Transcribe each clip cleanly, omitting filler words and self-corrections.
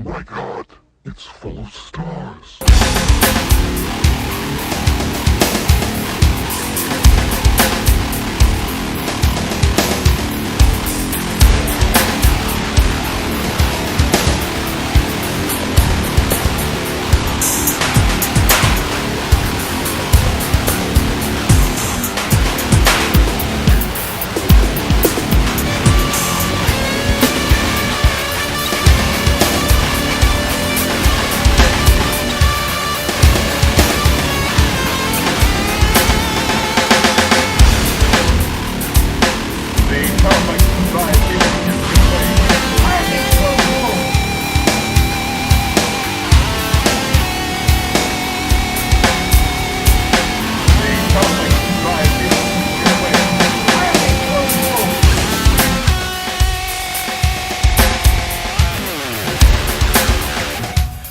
my God, it's full of stars.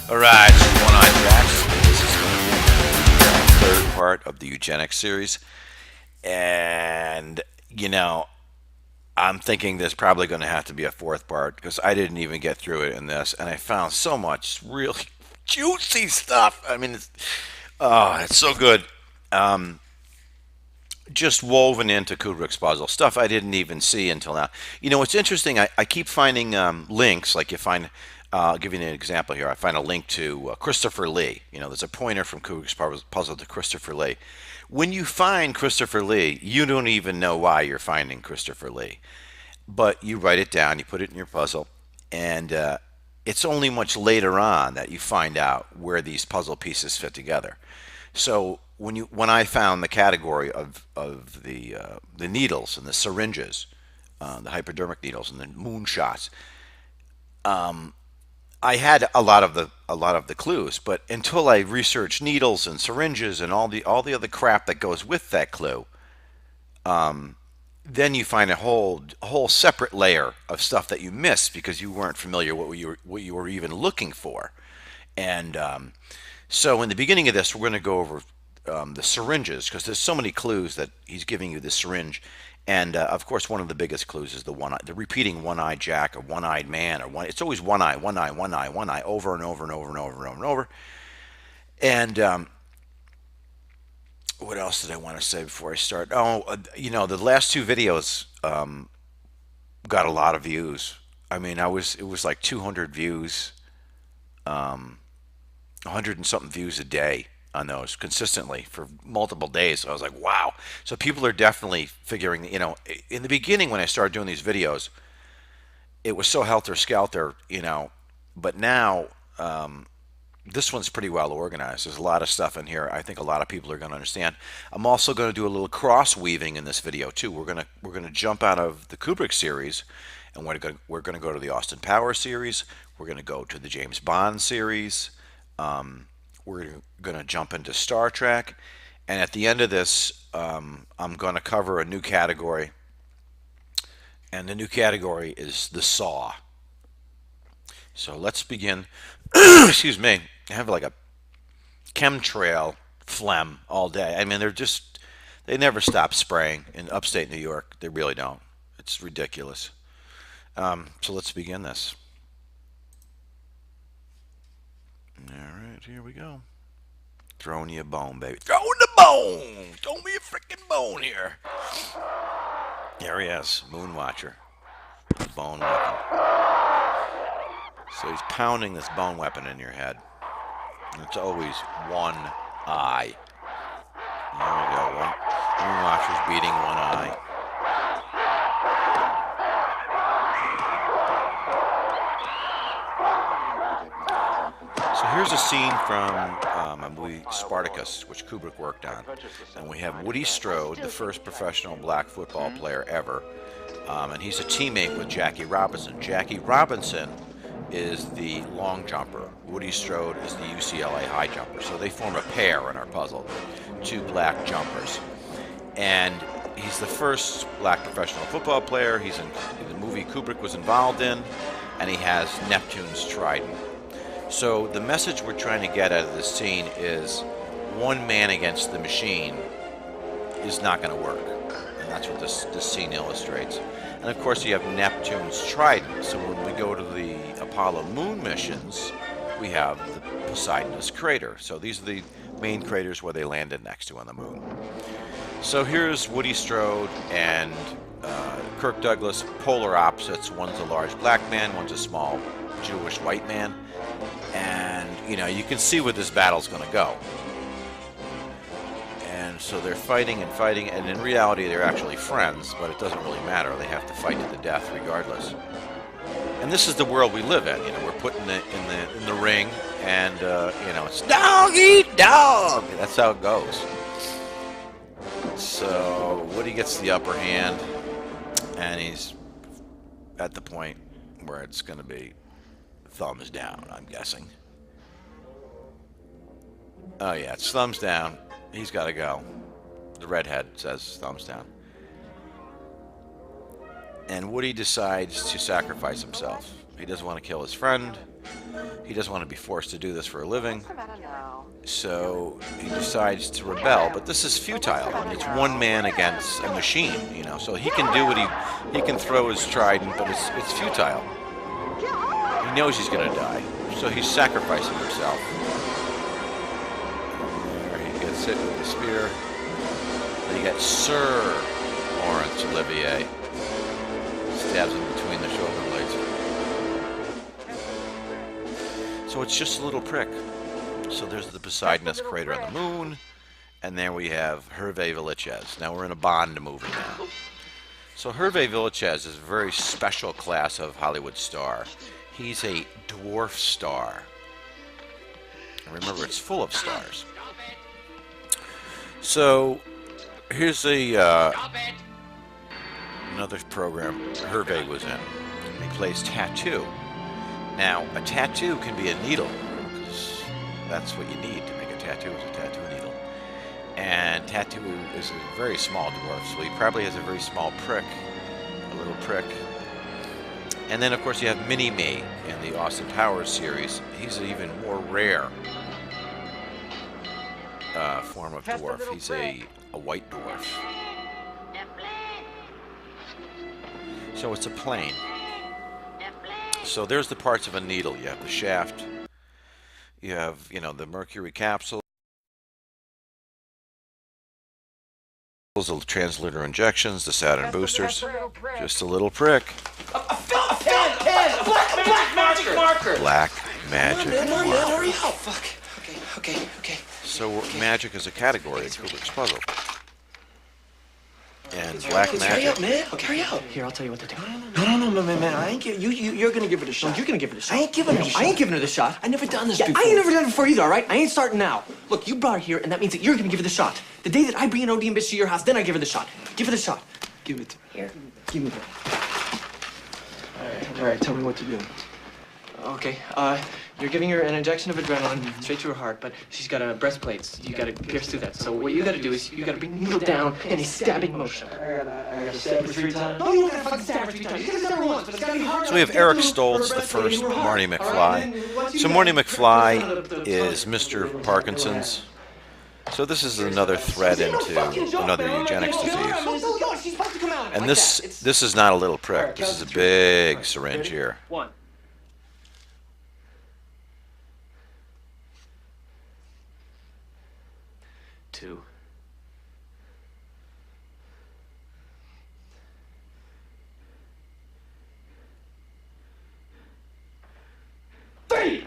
Alright, so One-Eyed Jacks. This is going to be the third part of the eugenics series. And, I'm thinking there's probably going to have to be a fourth part because I didn't even get through it in this. And I found so much really juicy stuff. I mean, it's so good. Just woven into Kubrick's puzzle. Stuff I didn't even see until now. It's interesting. I keep finding links, like you find. I'll give you an example here. I find a link to Christopher Lee. There's a pointer from Kubrick's puzzle to Christopher Lee. When you find Christopher Lee, you don't even know why you're finding Christopher Lee. But you write it down, you put it in your puzzle, and it's only much later on that you find out where these puzzle pieces fit together. So when I found the category of the needles and the syringes, the hypodermic needles and the moonshots, I had a lot of the clues, but until I researched needles and syringes and all the other crap that goes with that clue, then you find a whole separate layer of stuff that you missed because you weren't familiar what you were even looking for. And so in the beginning of this, we're going to go over the syringes because there's so many clues that he's giving you this syringe. And of course, one of the biggest clues is the repeating one-eyed Jack or one-eyed man it's always one eye, one eye, one eye, one eye, over and over and over and over and over and over. And what else did I want to say before I start? The last two videos got a lot of views. I mean, it was like 200 views, 100 and something views a day on those consistently for multiple days. So I was like, wow. So people are definitely figuring, in the beginning when I started doing these videos, it was so helter-skelter, but now this one's pretty well organized. There's a lot of stuff in here I think a lot of people are going to understand. I'm also going to do a little cross-weaving in this video too. We're going to jump out of the Kubrick series and we're going to go to the Austin Powers series. We're going to go to the James Bond series. We're going to jump into Star Trek, and at the end of this, I'm going to cover a new category, and the new category is the Saw. So let's begin. Excuse me. I have like a chemtrail phlegm all day. I mean, they never stop spraying in upstate New York. They really don't. It's ridiculous. So let's begin this. Alright, here we go. Throwing you a bone, baby. Throwing the bone! Throw me a freaking bone here. There he is, Moon Watcher. The bone weapon. So he's pounding this bone weapon in your head. And it's always one eye. There we go. Moon Watcher's beating one eye. So here's a scene from a movie, Spartacus, which Kubrick worked on. And we have Woody Strode, the first professional black football player ever. And he's a teammate with Jackie Robinson. Jackie Robinson is the long jumper. Woody Strode is the UCLA high jumper. So they form a pair in our puzzle, two black jumpers. And he's the first black professional football player. He's in the movie Kubrick was involved in, and he has Neptune's trident. So the message we're trying to get out of this scene is one man against the machine is not going to work. And that's what this scene illustrates. And of course, you have Neptune's trident. So when we go to the Apollo moon missions, we have the Poseidon's crater. So these are the main craters where they landed next to on the moon. So here's Woody Strode and Kirk Douglas, polar opposites. One's a large black man, one's a small Jewish white man. And, you know, you can see where this battle's going to go. And so they're fighting, and in reality they're actually friends, but it doesn't really matter. They have to fight to the death regardless. And this is the world we live in. You know, we're put in the ring, and you know, it's dog eat dog. That's how it goes. So Woody gets the upper hand, and he's at the point where it's going to be thumbs down, I'm guessing. Oh yeah, it's thumbs down. He's got to go. The redhead says thumbs down. And Woody decides to sacrifice himself. He doesn't want to kill his friend. He doesn't want to be forced to do this for a living. So he decides to rebel. But this is futile. I mean, it's one man against a machine, you know. So he can do what he can throw his trident, but it's futile. He knows he's going to die. So he's sacrificing himself. Gets hit with the spear. Then you got Sir Laurence Olivier. Stabs him between the shoulder blades. So it's just a little prick. So there's the Poseidon's crater on the moon. And there we have Hervé Villechaize. Now we're in a Bond movie now. So Hervé Villechaize is a very special class of Hollywood star. He's a dwarf star. And remember, it's full of stars. So here's another program Hervé was in. He plays tattoo. Now, a tattoo can be a needle, because that's what you need to make a tattoo, is a tattoo needle. And tattoo is a very small dwarf, so he probably has a very small prick, a little prick. And then, of course, you have Mini-Me in the Austin Powers series. He's an even more rare form of dwarf. He's a white dwarf. So it's a plane. So there's the parts of a needle. You have the shaft. You have, you know, the Mercury capsule. The translunar injections, the Saturn boosters. Just a little prick. Black magic marker. Black magic marker. Hurry up. Fuck. Okay. So magic is a category in Kubrick's puzzle. And black magic. Hurry up, man. Okay, hurry up. Here, I'll tell you what to do. No, man. I ain't give you're gonna give it a shot. No, you're gonna give it a shot. I ain't giving her the shot. I never done this before. I ain't never done it before either, all right? I ain't starting now. Look, you brought her here, and that means that you're gonna give it the shot. The day that I bring an Odeon bitch to your house, then I give her the shot. Give her the shot. Give it to me. Here. Give me that. All right, tell me what to do. Okay, you're giving her an injection of adrenaline straight to her heart, but she's got a breastplate. You gotta pierce through that. So what you gotta do is you gotta bring the needle down in a stabbing motion. I gotta stab her 3 times. No, you don't gotta fucking stab her 3 times. You gotta stab her once, but it's gotta be hard. So we have Eric Stoltz, the first Marty McFly. So Marty McFly is Mr. Parkinson's. So this is another thread into another eugenics disease. And this is not a little prick. This is a big syringe here. 1. Two. 3.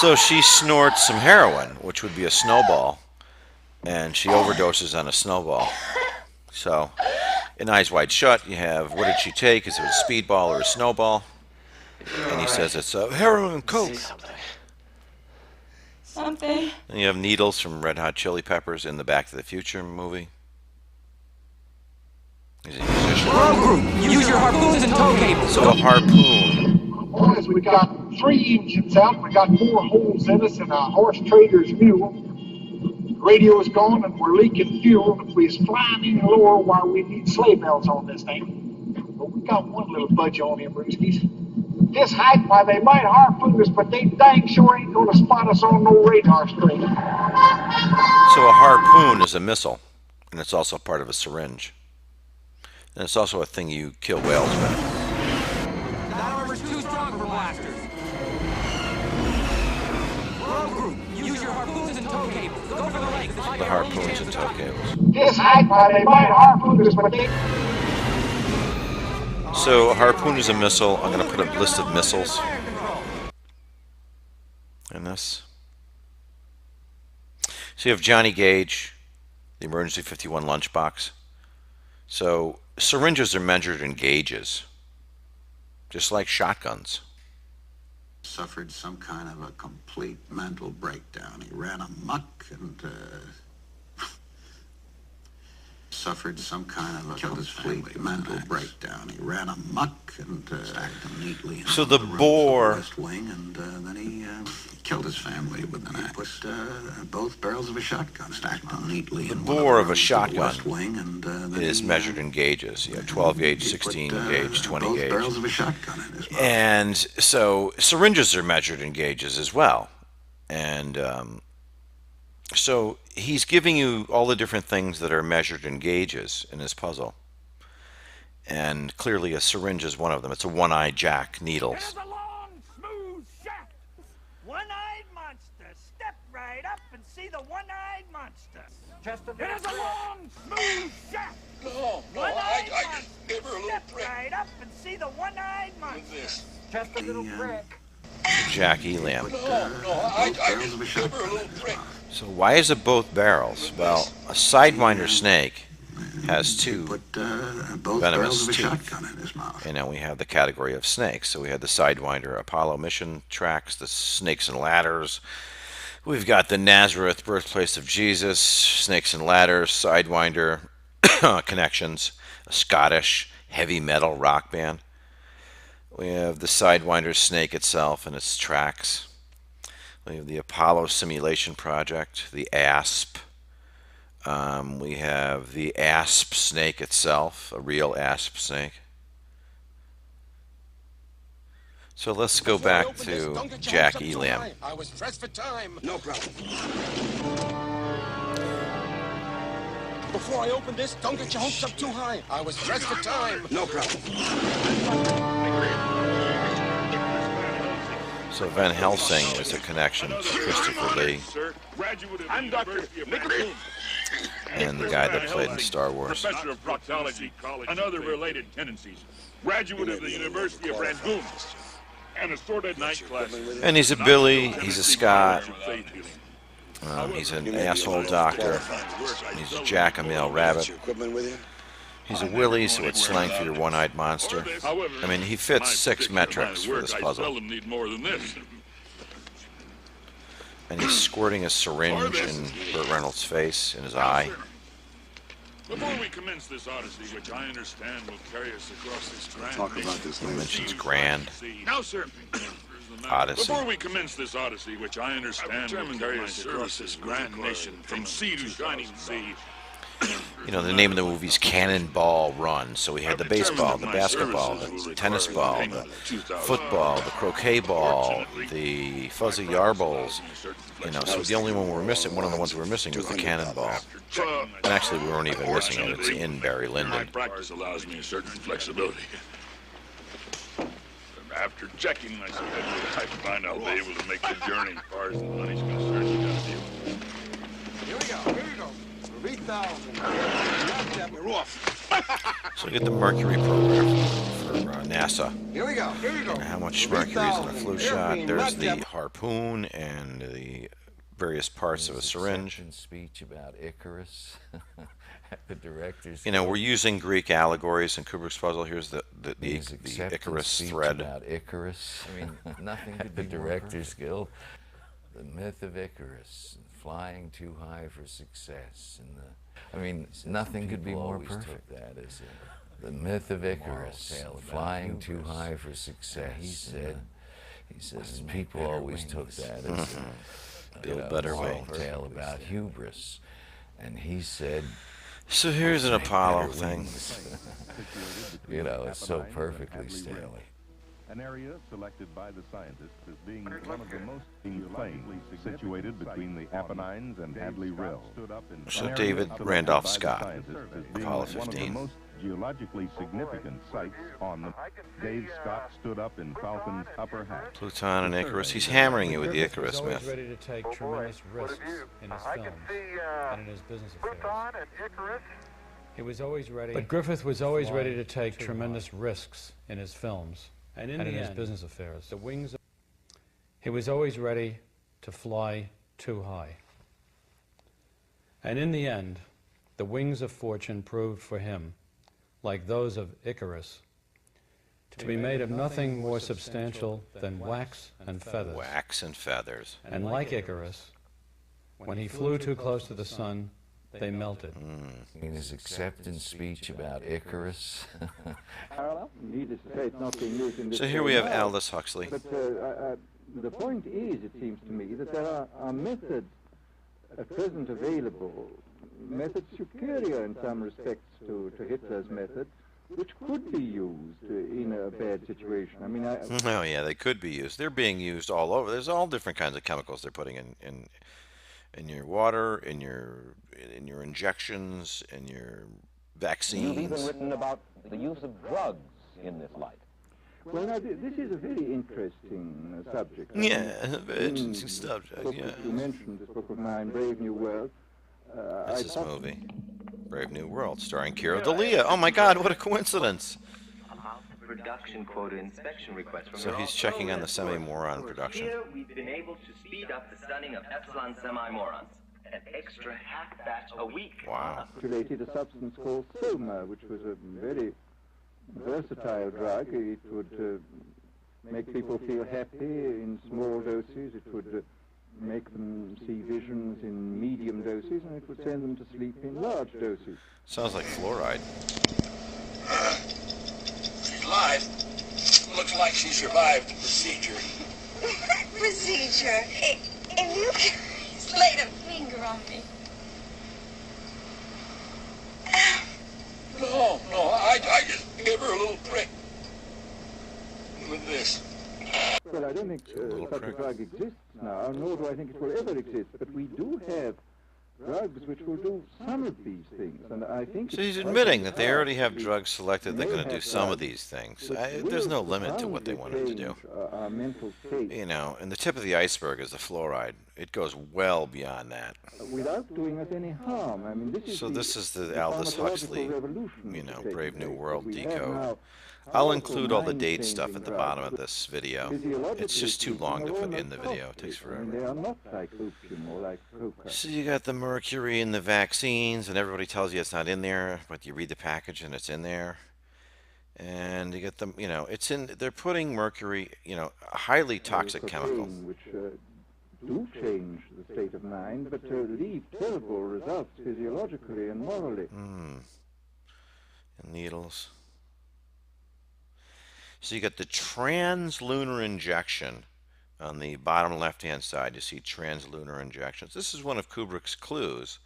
So she snorts some heroin, which would be a snowball, and she overdoses on a snowball. So in Eyes Wide Shut, you have, what did she take? Is it a speedball or a snowball? And he says it's a heroin coke. Something. And you have needles from Red Hot Chili Peppers in the Back to the Future movie. He's a musician. Use your harpoons and tow cables. So a harpoon. Boys, we got 3 engines out, we got 4 holes in us, and a horse trader's mule. Radio is gone, and we're leaking fuel. If we was flying any lower, why we need sleigh bells on this thing. But we got one little budge on him, Brewskis. This height, why they might harpoon us, but they dang sure ain't gonna spot us on no radar screen. So a harpoon is a missile, And it's also part of a syringe. And it's also a thing you kill whales with. That armor's too strong for blasters. Row group, use your harpoons and tow cables. Go for the legs. The harpoons and tow cables. This high part, they might harpoon us, but they... So a harpoon is a missile. I'm going to put a list of missiles in this. So you have Johnny Gage, the Emergency 51 lunchbox. So syringes are measured in gauges, just like shotguns. Suffered some kind of a complete mental breakdown. He ran amok and suffered some kind of a complete mental breakdown. He ran amok and stacked them neatly in So the room of bore- West Wing, and then he killed his family with an axe. Put both barrels of a shotgun, stacked them neatly. The in one bore of a rooms shotgun West Wing, and then is he, measured in gauges. You have 12 gauge, 16 gauge, 20 both gauge. barrels of a shotgun in his mouth. And so syringes are measured in gauges as well. And so he's giving you all the different things that are measured in gauges in his puzzle. And clearly a syringe is one of them. It's a one-eyed jack, needles. There's a long, smooth shaft. One-eyed monster. Step right up and see the one-eyed monster. It is a long, smooth shaft. No, One-eyed I monster. gave her a little Step prick right up and see the one-eyed monster. this. Just a little prick. Jack Elam. No, I barrels of a just gave her a shotgun little in his prick. mouth. So why is it both barrels? Well, a sidewinder snake has two Put both venomous barrels of a teeth. shotgun in his mouth. And now we have the category of snakes. So we had the Sidewinder Apollo mission tracks, the snakes and ladders. We've got the Nazareth, birthplace of Jesus, snakes and ladders, Sidewinder connections, a Scottish heavy metal rock band. We have the Sidewinder snake itself and its tracks. We have the Apollo simulation project, the ASP. We have the asp snake itself, a real asp snake. So let's go back to Jack Elam. I was pressed for time. No problem. Before I open this, don't get your hopes up too high. I was pressed for time. No problem. So Van Helsing is a connection to Christopher Lee I'm Dr. Nicholson, and the guy that played in Star Wars. professor of proctology and other related tendencies, graduate of the University of Rangoon, and assorted night classes. And he's a Billy, he's a Scot, Faith healing. he's an asshole doctor, he's a Jack, a male rabbit. He's a Willie, so it's slang for your one-eyed monster. However, I mean, he fits my 6 particular line metrics of for work, this I puzzle. seldom need more than this. And he's squirting a syringe in Burt Reynolds' face, in his eye. Before we commence this odyssey, which I understand will carry us across this grand Talk about this He later. mentions grand Now, sir. odyssey. Before we commence this odyssey, which I understand will carry us across this grand nation, from sea to shining sea, You know, the name of the movie is Cannonball Run. So we had the baseball, the basketball, the tennis ball, the football, the croquet ball, the fuzzy yarbles. You know, so the only one we were missing, one of the ones we were missing was the cannonball. And actually, we weren't even missing it. It's in Barry my Lyndon. practice allows me a certain flexibility. After checking myself, I find I'll be able to make the journey as far as the money's concerned. You gotta deal with. Here we go. 3,000. You're off. So we get the Mercury program for NASA. Here we go. And how much mercury is in a flu shot. There's the harpoon and the various parts of a syringe. Speech about Icarus. The director's. You know, we're using Greek allegories in Kubrick's puzzle. Here's the his acceptance Icarus speech thread. about Icarus. I mean, nothing could be the director's guild. The myth of Icarus, flying too high for success, and the. I mean, nothing could be more perfect. That is the myth of Icarus, flying too high for success. He says, and people always took that as Build better moral wings. tale about hubris, and he said. So here's an Apollo better thing. wings. You know, it's so perfectly Stanley. An area selected by the scientists as being one of the most plains situated between the Apennines and Hadley Rill. So David Randolph Scott, Apollo One of the 15. most geologically significant sites on the... Dave Scott stood up in Falcon's upper hatch. Pluton and Icarus. He's hammering you with the Icarus Griffith was myth. always ready to take tremendous risks in his films and in his business affairs. He was always ready. But Griffith was always ready to take tremendous risks in his films and in his business affairs. The wings. He was always ready to fly too high. And in the end, the wings of fortune proved for him, like those of Icarus, to be made of nothing more substantial than wax and feathers. Wax and feathers. And like Icarus, when he flew too close to the sun, they melted. In his acceptance speech about Icarus. Needless to say, it's not being used in this So here we have now. Aldous Huxley. But the point is, it seems to me, that there are methods at present available, methods superior in some respects to Hitler's method, which could be used in a bad situation. I mean, Oh yeah, they could be used. They're being used all over. There's all different kinds of chemicals they're putting in your water, in your injections, in your vaccines. You've even written about the use of drugs in this light. Well, now, this is a very interesting subject. Yeah, very interesting subject, yeah. You mentioned this book of mine, Brave New World. That's this movie, Brave New World, starring Kira Dalia. Oh my God, what a coincidence! Production quota inspection request from So he's checking on the semi-moron production. Here we've been able to speed up the stunning of epsilon semi-morons. An extra half batch a week. Wow. Related a substance called soma, which was a very versatile drug. It would make people feel happy in small doses. It would make them see visions in medium doses, and it would send them to sleep in large doses. Sounds like fluoride. She's alive. Looks like she survived the procedure. Procedure? If you guys laid a finger on me. No, I just gave her a little prick. With this. Well, I don't think such a drug exists now, nor do I think it will ever exist, but we do have drugs which will do some of these things, and I think... So he's admitting that they already have drugs selected that are going to do some of these things. There's no limit to what they want him to do. You know, and the tip of the iceberg is the fluoride. It goes well beyond that. Without doing us any harm. I mean, this is the Aldous Huxley, you know, Brave New World decode. I'll include all the date stuff at the bottom of this video. It's just too long to put in the video. It takes forever. They are not like opium or like coca. So you got the mercury in the vaccines, and everybody tells you it's not in there, but you read the package and it's in there. And you get them, you know, it's in. They're putting mercury, you know, a highly toxic chemical. Which do change the state of mind, but leave terrible results physiologically and morally. And needles. So you got the translunar injection on the bottom left-hand side. You see translunar injections. This is one of Kubrick's clues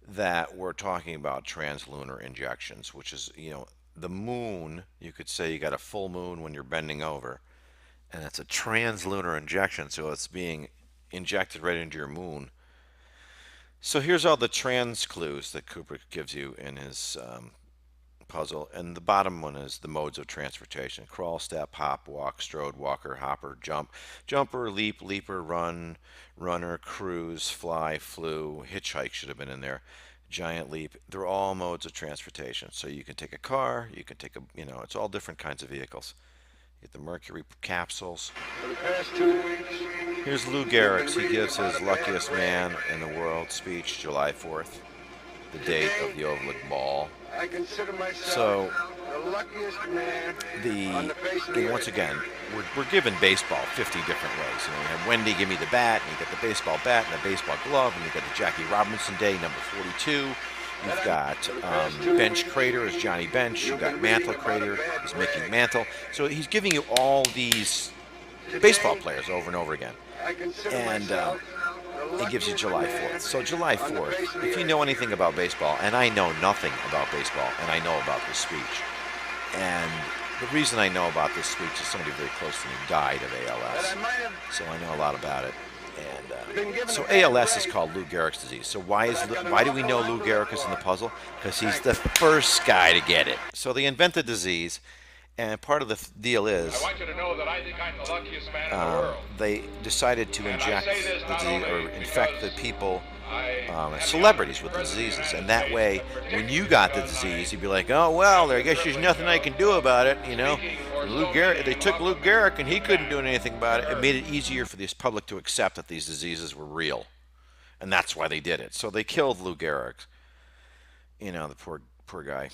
that we're talking about translunar injections, which is, you know, the moon. You could say you got a full moon when you're bending over, and it's a translunar injection, so it's being injected right into your moon. So here's all the trans clues that Kubrick gives you in his puzzle, and the bottom one is the modes of transportation: crawl, step, hop, walk, strode, walker, hopper, jump, jumper, leap, leaper, run, runner, cruise, fly, flew, hitchhike should have been in there, giant leap. They're all modes of transportation. So you can take a car, you can take a, you know, it's all different kinds of vehicles. You get the mercury capsules. For the past 2 weeks. Here's Lou Gehrig's. He gives his luckiest man in the world speech July 4th, the date of the Ovalid Ball. I consider myself So, the luckiest man on the face of the and once again, we're given baseball 50 different ways. You know, you have Wendy give me the bat, and you get the baseball bat and the baseball glove, and you got the Jackie Robinson Day, number 42. You've got Bench Crater as Johnny Bench. You've got Mantle Crater as Mickey Mantle. So he's giving you all these baseball players over and over again. And he gives you July 4th. So July 4th, if you know anything about baseball, and I know nothing about baseball, and I know about this speech, and the reason I know about this speech is somebody very close to me died of ALS, so I know a lot about it. And so ALS is called Lou Gehrig's disease. So why do we know Lou Gehrig is in the puzzle? Because he's the first guy to get it. So they invent the disease, and part of the deal is I want you to know that I think I'm the luckiest man in the world. they decided to inject the disease or infect the people, I celebrities with the diseases, and that way, when you got the disease, you'd be like, oh well, I guess there's nothing I can do about it, you know. Lou Gehrig, they took Lou Gehrig, and he couldn't do anything about it. It made it easier for the public to accept that these diseases were real, and that's why they did it. So they killed Lou Gehrig. You know, the poor guy.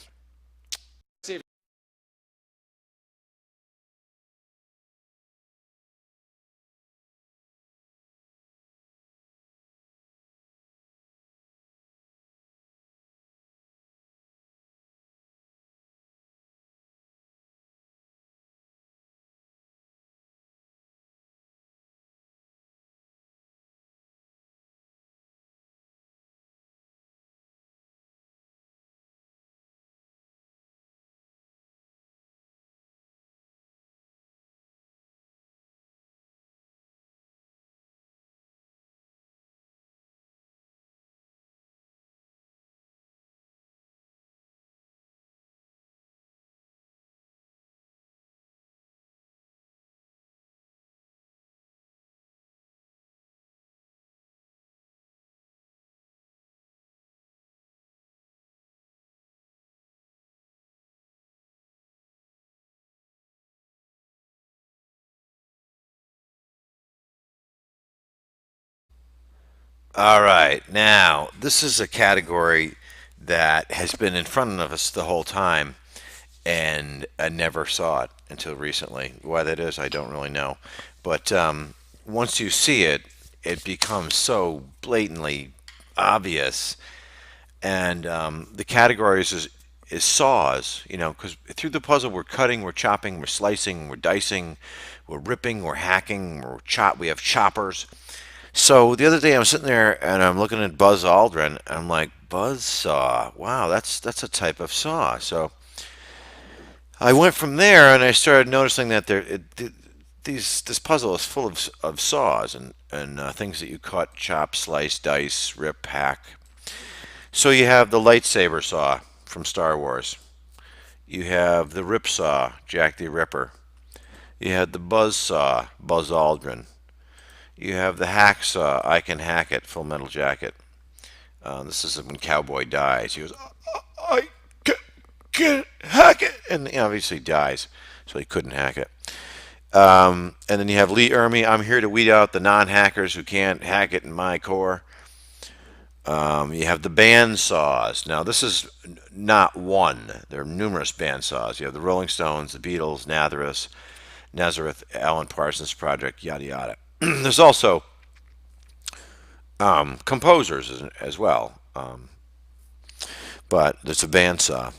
All right, now this is a category that has been in front of us the whole time, and I never saw it until recently. Why that is, I don't really know. But once you see it, it becomes so blatantly obvious. And the categories is saws, you know, because through the puzzle we're cutting, we're chopping, we're slicing, we're dicing, we're ripping, we're hacking, we have choppers. So the other day I'm sitting there and I'm looking at Buzz Aldrin and I'm like, buzz saw, wow, that's a type of saw. So I went from there and I started noticing that this puzzle is full of saws and things that you cut, chop, slice, dice, rip, hack. So you have the lightsaber saw from Star Wars. You have the rip saw, Jack the Ripper. You had the buzz saw, Buzz Aldrin. You have the hacksaw, I Can Hack It, Full Metal Jacket. This is when Cowboy dies. He goes, I can hack it, and he obviously dies, so he couldn't hack it. And then you have Lee Ermey, I'm here to weed out the non-hackers who can't hack it in my core. You have the band saws. Now, this is not one. There are numerous band saws. You have the Rolling Stones, the Beatles, Nazareth, Alan Parsons Project, yada yada. There's also composers as well, but there's a bandsaw.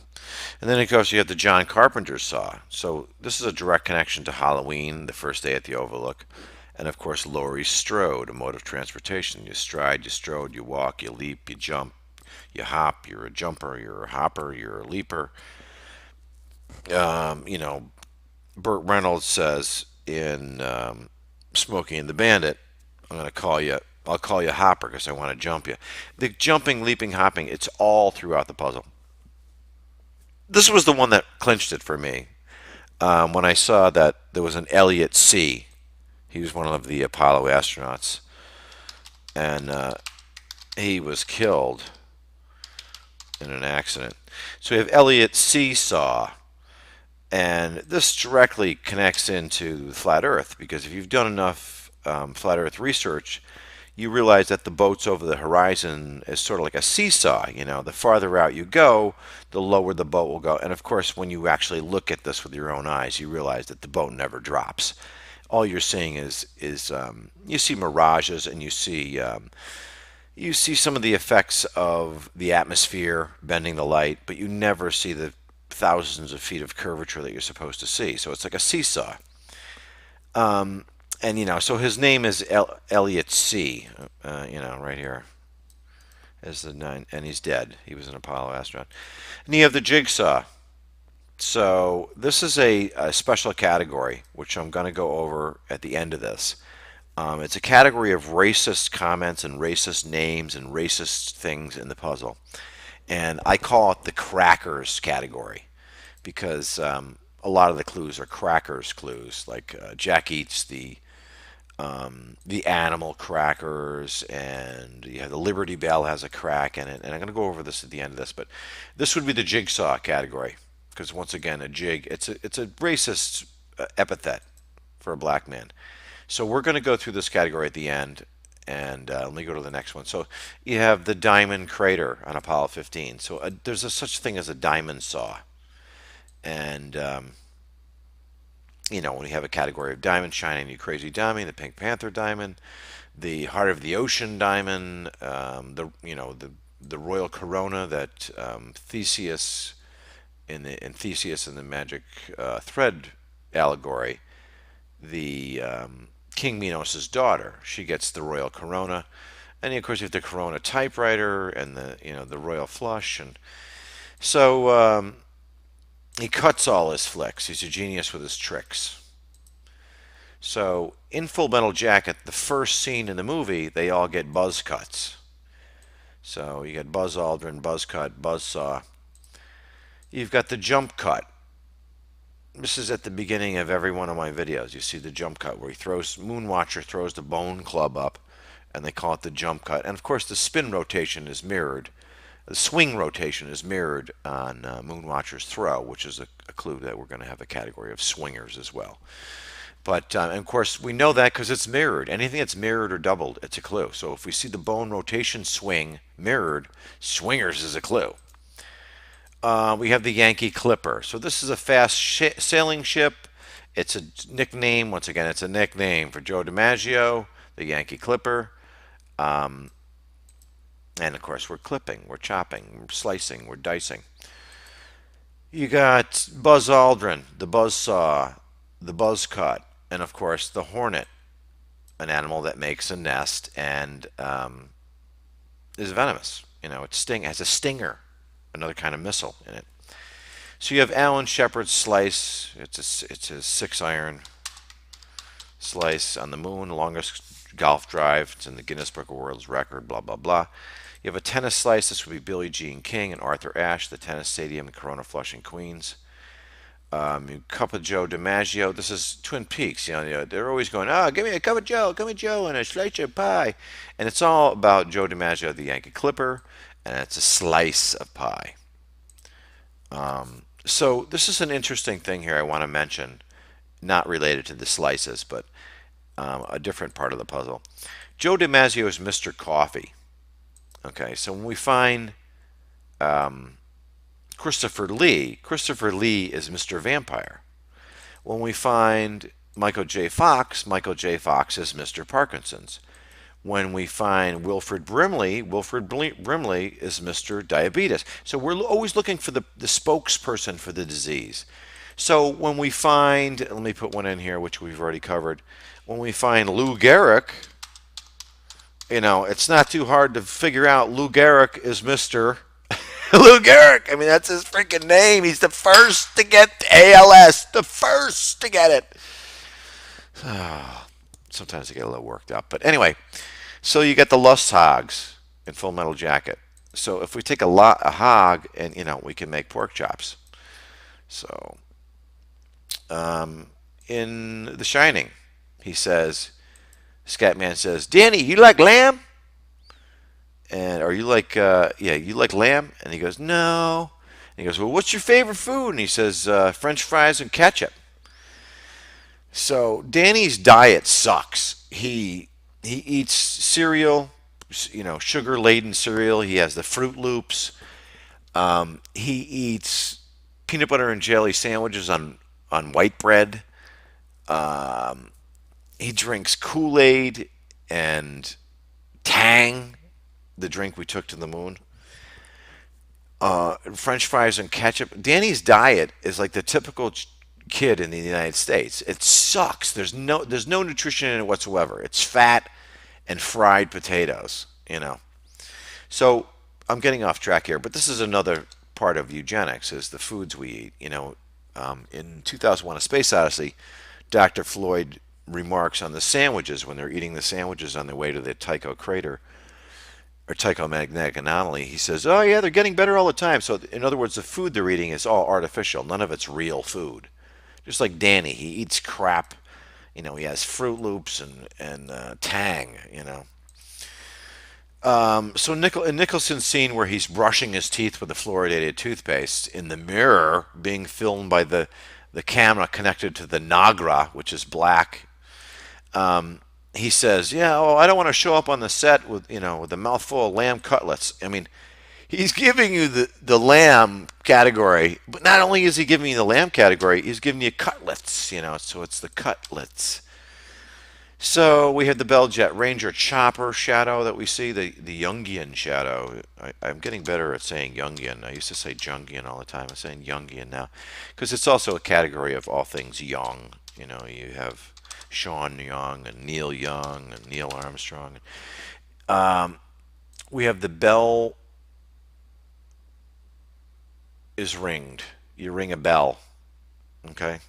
And then, of course, you have the John Carpenter saw. So this is a direct connection to Halloween, the first day at the Overlook. And, of course, Laurie Strode, a mode of transportation. You stride, you strode, you walk, you leap, you jump, you hop. You're a jumper, you're a hopper, you're a leaper. You know, Burt Reynolds says in Smokey and the Bandit, I'll call you Hopper because I want to jump you. The jumping, leaping, hopping, it's all throughout the puzzle. This was the one that clinched it for me. When I saw that there was an Elliot C. He was one of the Apollo astronauts. And he was killed in an accident. So we have Elliot C. saw. And this directly connects into flat Earth, because if you've done enough flat Earth research, you realize that the boats over the horizon is sort of like a seesaw. You know, the farther out you go, the lower the boat will go. And of course, when you actually look at this with your own eyes, you realize that the boat never drops. All you're seeing is you see mirages, and you see some of the effects of the atmosphere bending the light, but you never see the thousands of feet of curvature that you're supposed to see. So it's like a seesaw. And, you know, so his name is Elliot C., you know, right here. As the 9, and he's dead. He was an Apollo astronaut. And you have the jigsaw. So this is a special category, which I'm going to go over at the end of this. It's a category of racist comments and racist names and racist things in the puzzle. And I call it the crackers category because a lot of the clues are crackers clues, like Jack eats the animal crackers, and the Liberty Bell has a crack in it. And I'm going to go over this at the end of this, but this would be the jigsaw category because once again, a jig, it's a racist epithet for a black man. So we're going to go through this category at the end, and let me go to the next one. So you have the diamond crater on Apollo 15. So there's a such thing as a diamond saw, and when you have a category of diamond shining, you crazy diamond, the Pink Panther diamond, the heart of the ocean diamond, the royal corona that Theseus in Theseus and the magic thread allegory, the King Minos' daughter, she gets the royal corona, and of course you have the corona typewriter and the royal flush, and so he cuts all his flicks. He's a genius with his tricks. So in Full Metal Jacket, the first scene in the movie, they all get buzz cuts. So you got Buzz Aldrin, buzz cut, buzz saw. You've got the jump cut. This is at the beginning of every one of my videos. You see the jump cut where Moonwatcher throws the bone club up, and they call it the jump cut. And of course the spin rotation is mirrored. The swing rotation is mirrored on Moonwatcher's throw, which is a clue that we're going to have a category of swingers as well. But, and of course, we know that because it's mirrored. Anything that's mirrored or doubled, it's a clue. So if we see the bone rotation swing mirrored, swingers is a clue. We have the Yankee Clipper. So this is a fast sailing ship. It's a nickname. Once again, it's a nickname for Joe DiMaggio, the Yankee Clipper. And of course, we're clipping, we're chopping, we're slicing, we're dicing. You got Buzz Aldrin, the buzz saw, the buzz cut, and of course the hornet, an animal that makes a nest and is venomous. It has a stinger, another kind of missile in it. So you have Alan Shepard's slice. It's a 6-iron slice on the moon, the longest golf drive. It's in the Guinness Book of World Record, blah, blah, blah. You have a tennis slice. This would be Billie Jean King and Arthur Ashe, the tennis stadium in Corona, Flushing, Queens. Cup of Joe DiMaggio. This is Twin Peaks. They're always going, give me a cup of Joe, and a slice of pie. And it's all about Joe DiMaggio, the Yankee Clipper, and it's a slice of pie. So this is an interesting thing here I want to mention, not related to the slices, but a different part of the puzzle. Joe DiMaggio is Mr. Coffee. Okay, so when we find Christopher Lee is Mr. Vampire. When we find Michael J. Fox is Mr. Parkinson's. When we find Wilfred Brimley is Mr. Diabetes. So we're always looking for the spokesperson for the disease. So when we find, let me put one in here which we've already covered. When we find Lou Gehrig, it's not too hard to figure out Lou Gehrig is Mr. Lou Gehrig. I mean, that's his freaking name. He's the first to get ALS. The first to get it. Sometimes I get a little worked up. But anyway, so you get the Lust Hogs in Full Metal Jacket. So if we take a hog and, we can make pork chops. So in The Shining, Scatman says, Danny, you like lamb? And are you like, you like lamb? And he goes, no. And he goes, well, what's your favorite food? And he says, French fries and ketchup. So Danny's diet sucks. He eats cereal, sugar-laden cereal. He has the Fruit Loops. He eats peanut butter and jelly sandwiches on white bread. He drinks Kool-Aid and Tang, the drink we took to the moon. French fries and ketchup. Danny's diet is like the typical kid in the United States. It sucks. There's no nutrition in it whatsoever. It's fat and fried potatoes, So I'm getting off track here, but this is another part of eugenics, is the foods we eat. In 2001: A Space Odyssey, Dr. Floyd remarks on the sandwiches when they're eating the sandwiches on their way to the Tycho crater or Tycho magnetic anomaly. He says, "Oh yeah, they're getting better all the time." So in other words, the food they're eating is all artificial. None of it's real food. Just like Danny, he eats crap. You know, he has Fruit Loops and Tang. You know. So in Nicholson's scene where he's brushing his teeth with a fluoridated toothpaste in the mirror, being filmed by the camera connected to the Nagra, which is black, he says, "Yeah, oh, I don't want to show up on the set with with a mouthful of lamb cutlets." I mean, he's giving you the lamb category, but not only is he giving you the lamb category, he's giving you cutlets. So it's the cutlets. So we have the Bell Jet Ranger chopper shadow that we see, the Jungian shadow. I'm getting better at saying Jungian. I used to say Jungian all the time. I'm saying Jungian now because it's also a category of all things young. You have Sean Young and Neil Armstrong. We have the bell is ringed. You ring a bell. Okay.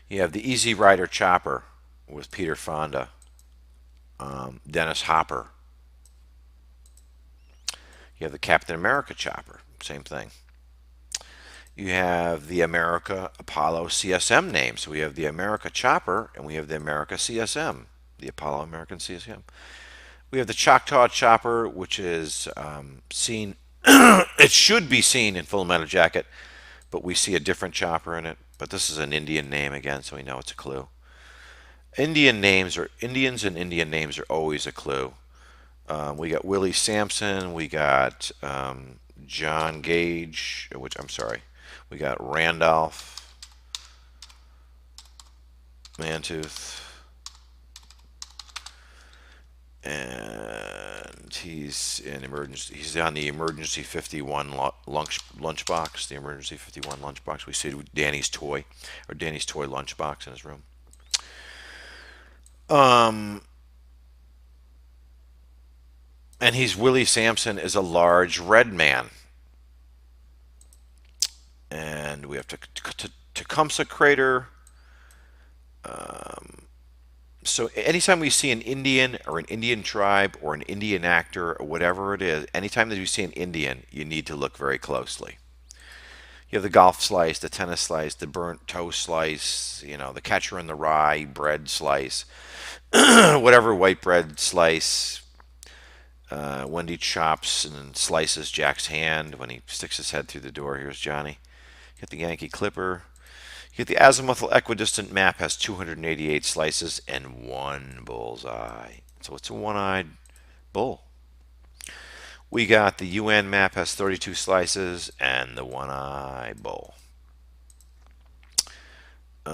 You have the Easy Rider chopper with Peter Fonda, Dennis Hopper. You have the Captain America chopper, same thing. You have the America Apollo CSM name. So we have the America chopper and we have the America CSM, the Apollo American CSM. We have the Choctaw chopper, which is seen, it should be seen in Full Metal Jacket, but we see a different chopper in it. But this is an Indian name again, so we know it's a clue. Indians and Indian names are always a clue. We got Willie Sampson, we got John Gage, we got Randolph Mantooth, and he's on the emergency 51 lunchbox. The emergency 51 lunchbox. We see Danny's toy lunchbox in his room. And Willie Sampson is a large red man. And we have Tecumseh crater. So anytime we see an Indian or an Indian tribe or an Indian actor or whatever it is, anytime that you see an Indian, you need to look very closely. You have the golf slice, the tennis slice, the burnt toast slice, the catcher in the rye bread slice, whatever white bread slice. Wendy chops and slices Jack's hand when he sticks his head through the door. Here's Johnny. You get the Yankee Clipper. You get the azimuthal equidistant map has 288 slices and one bullseye. So it's a one-eyed bull. We got the UN map has 32 slices and the one-eyed bull. We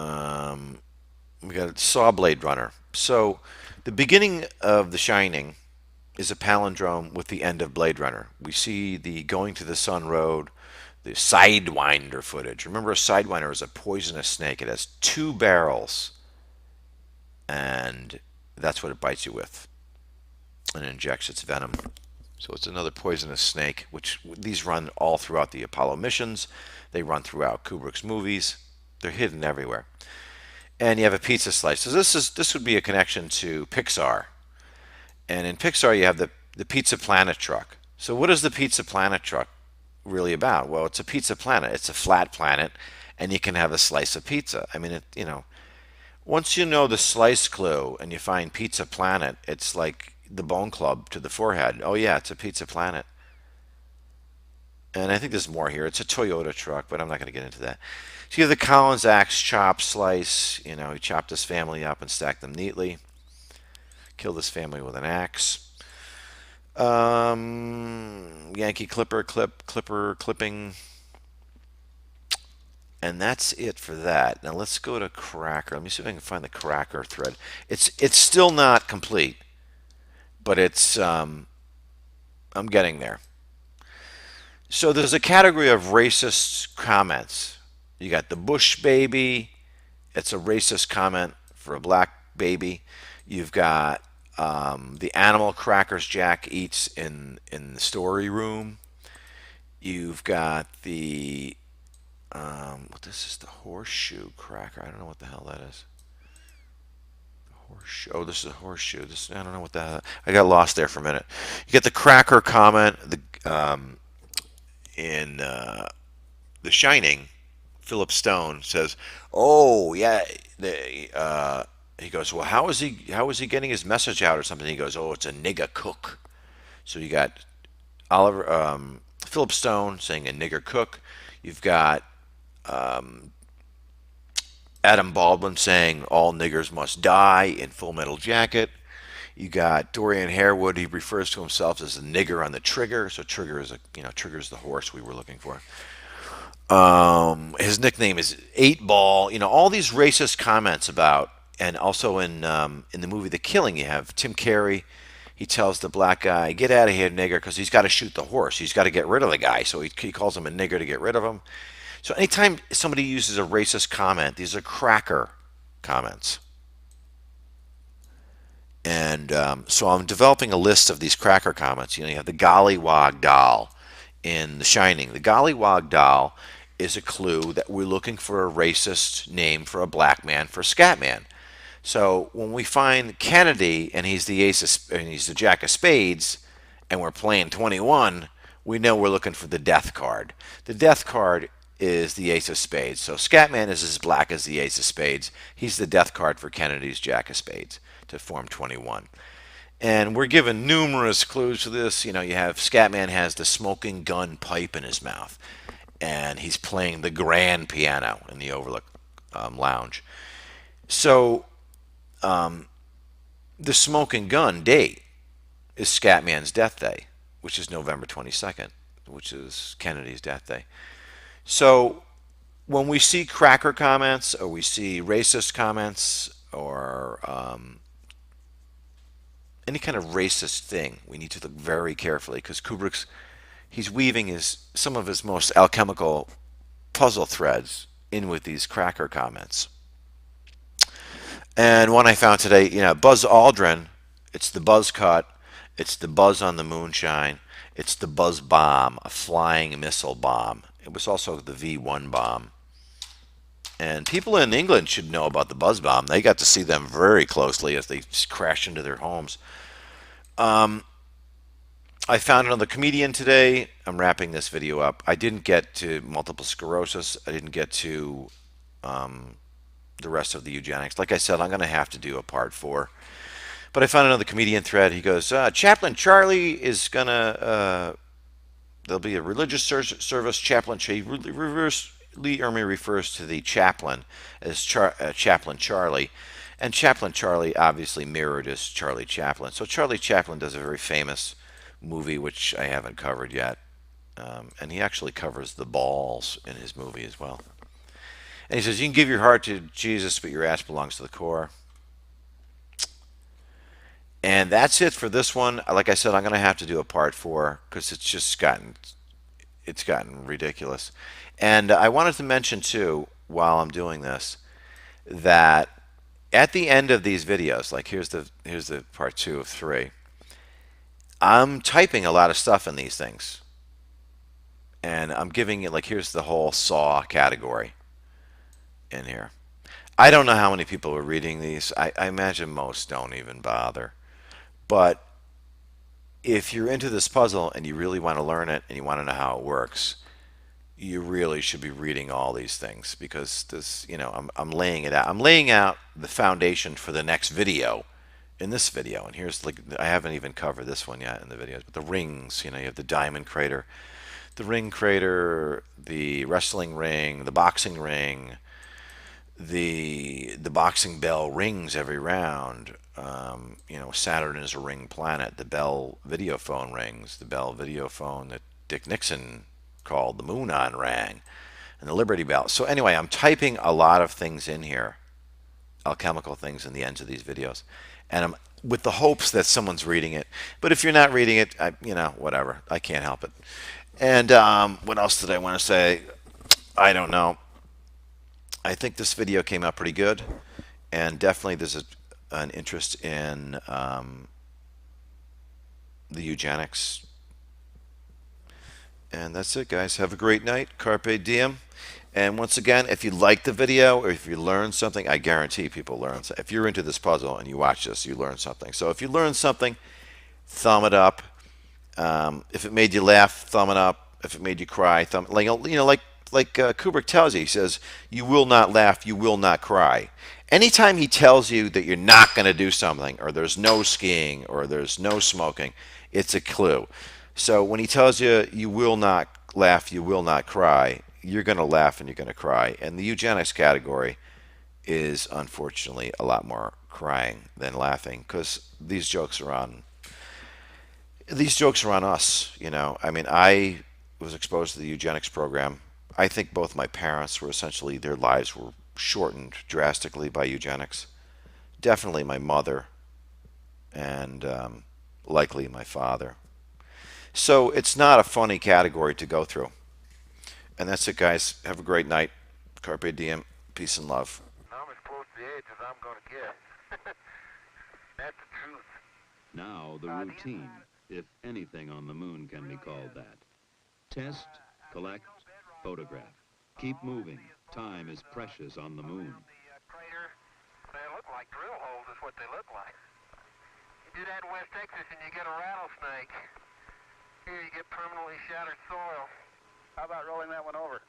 got a saw blade runner. So the beginning of The Shining is a palindrome with the end of Blade Runner. We see the going to the sun road, the Sidewinder footage. Remember, a Sidewinder is a poisonous snake. It has 2 barrels, and that's what it bites you with and injects its venom. So it's another poisonous snake, which these run all throughout the Apollo missions. They run throughout Kubrick's movies. They're hidden everywhere. And you have a pizza slice. So this would be a connection to Pixar. And in Pixar, you have the Pizza Planet truck. So what is the Pizza Planet truck really about? Well, it's a pizza planet. It's a flat planet, and you can have a slice of pizza. I mean, once you know the slice clue and you find Pizza Planet, it's like the Bone Club to the forehead. Oh yeah, it's a Pizza Planet. And I think there's more here. It's a Toyota truck, but I'm not going to get into that. So you have the Collins axe chop slice. He chopped his family up and stacked them neatly. Killed his family with an axe. Yankee Clipper clipping. And that's it for that. Now let's go to Cracker. Let me see if I can find the Cracker thread. It's still not complete, but it's I'm getting there. So there's a category of racist comments. You got the Bush baby. It's a racist comment for a black baby. You've got the animal crackers Jack eats in the story room. You've got the What this is, the horseshoe cracker. I don't know what the hell that is. Horseshoe. Oh, this is a horseshoe. This, I don't know what the hell. I got lost there for a minute. You get the cracker comment. In The Shining, Philip Stone says, "Oh yeah." He goes, "Well, how is he getting his message out or something?" He goes, "Oh, it's a nigger cook." So you got Philip Stone saying a nigger cook. You've got Adam Baldwin saying all niggers must die in Full Metal Jacket. You got Dorian Harewood. He refers to himself as a nigger on the trigger. So trigger is trigger's the horse we were looking for. His nickname is 8-Ball. All these racist comments about, and also in the movie The Killing, you have Tim Carey. He tells the black guy, "Get out of here, nigger," because he's got to shoot the horse. He's got to get rid of the guy. So he calls him a nigger to get rid of him. So anytime somebody uses a racist comment, these are cracker comments. And so I'm developing a list of these cracker comments. You have the Gollywog doll in The Shining. The Gollywog doll is a clue that we're looking for a racist name for a black man for Scatman. So when we find Kennedy and he's the Jack of Spades, and we're playing 21, we know we're looking for the Death card. The Death card is the Ace of Spades. So Scatman is as black as the Ace of Spades. He's the Death card for Kennedy's Jack of Spades to form 21. And we're given numerous clues to this. You have Scatman has the smoking gun pipe in his mouth, and he's playing the grand piano in the Overlook Lounge. So the smoking gun date is Scatman's death day, which is November 22nd, which is Kennedy's death day. So when we see cracker comments, or we see racist comments, or any kind of racist thing, we need to look very carefully, because he's weaving some of his most alchemical puzzle threads in with these cracker comments. And one I found today, Buzz Aldrin, it's the buzz cut, it's the buzz on the moonshine, it's the buzz bomb, a flying missile bomb. It was also the V1 bomb. And people in England should know about the buzz bomb. They got to see them very closely as they crashed into their homes. I found another comedian today. I'm wrapping this video up. I didn't get to multiple sclerosis. I didn't get to the rest of the eugenics. Like I said, I'm going to have to do a part 4. But I found another comedian thread. He goes, Chaplain Charlie is going to, there'll be a religious service. Chaplain, he refers to the chaplain as Chaplain Charlie. And Chaplain Charlie obviously mirrored as Charlie Chaplin. So Charlie Chaplin does a very famous movie, which I haven't covered yet. And he actually covers the balls in his movie as well. And he says, you can give your heart to Jesus, but your ass belongs to the Corps. And that's it for this one. Like I said, I'm going to have to do a part 4 because it's just gotten ridiculous. And I wanted to mention too, while I'm doing this, that at the end of these videos, like here's the part 2 of 3, I'm typing a lot of stuff in these things. And I'm giving it, like, here's the whole Saw category in here. I don't know how many people are reading these. I imagine most don't even bother. But if you're into this puzzle and you really want to learn it and you want to know how it works, you really should be reading all these things, because this, I'm laying it out. I'm laying out the foundation for the next video in this video. And here's, like, I haven't even covered this one yet in the videos, but the rings, you have the diamond crater, the ring crater, the wrestling ring, the boxing ring, the boxing bell rings every round. Saturn is a ring planet. The Bell video phone rings. The Bell video phone that Dick Nixon called the moon on rang, and the Liberty Bell. So anyway, I'm typing a lot of things in here, alchemical things, in the ends of these videos, and I'm with the hopes that someone's reading it. But if you're not reading it, whatever. I can't help it. And what else did I want to say? I don't know. I think this video came out pretty good, and definitely there's an interest in the eugenics. And that's it, guys. Have a great night. Carpe diem. And once again, if you like the video or if you learn something, I guarantee people learn. If you're into this puzzle and you watch this, you learn something. So if you learn something, thumb it up. If it made you laugh, thumb it up. If it made you cry, thumb. Like Kubrick tells you, he says, "You will not laugh, you will not cry." Anytime he tells you that you're not going to do something, or there's no skiing, or there's no smoking, it's a clue. So when he tells you you will not laugh, you will not cry, you're going to laugh and you're going to cry. And the eugenics category is unfortunately a lot more crying than laughing, because these jokes are on us. I mean, I was exposed to the eugenics program. I think both my parents were essentially, their lives were shortened drastically by eugenics. Definitely my mother, and likely my father. So it's not a funny category to go through. And that's it, guys. Have a great night. Carpe diem. Peace and love. I'm as close to the edge as I'm going to get. That's the truth. Now the routine, if anything on the moon can be called that. Test, collect, photograph. Keep moving. Time is precious on the moon. They look like drill holes is what they look like. You do that in West Texas and you get a rattlesnake. Here you get permanently shattered soil. How about rolling that one over?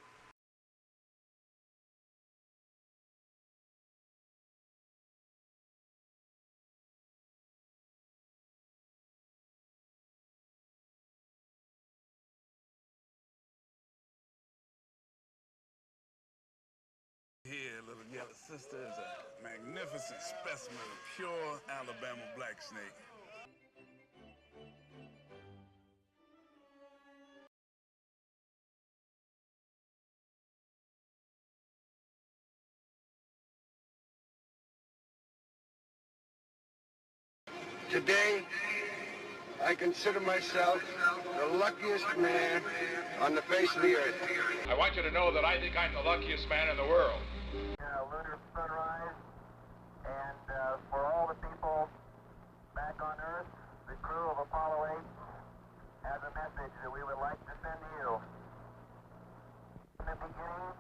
Here, little yellow sister is a magnificent specimen of pure Alabama black snake. Today, I consider myself the luckiest man on the face of the earth. I want you to know that I think I'm the luckiest man in the world. Lunar sunrise, and for all the people back on Earth, the crew of Apollo 8 has a message that we would like to send to you. In the beginning,